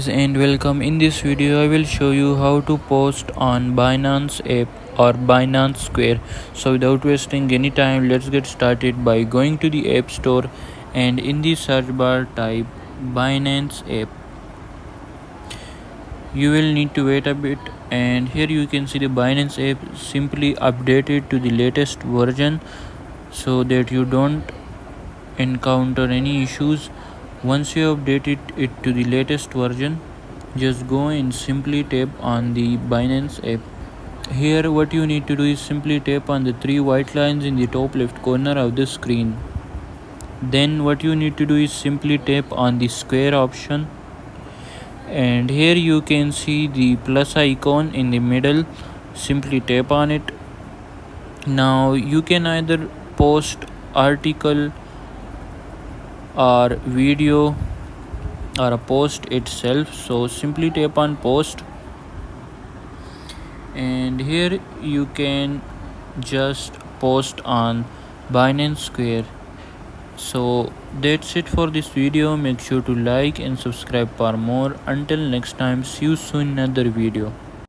And welcome. In this video I will show you how to post on Binance app or Binance Square. So without wasting any time, let's get started by going to the app store and in the search bar type Binance app. You will need to wait a bit, and here you can see the Binance app simply updated to the latest version so that you don't encounter any issues. Once you update it to the latest version, just go and simply tap on the Binance app. Here what you need to do is simply tap on the three white lines in the top left corner of the screen. Then what you need to do is simply tap on the square option, and here you can see the plus icon in the middle. Simply tap on it. Now you can either post article or video or a post itself, so simply tap on post, and here you can just post on Binance Square. So that's it for this video. Make sure to like and subscribe for more. Until next time, see you soon in another video.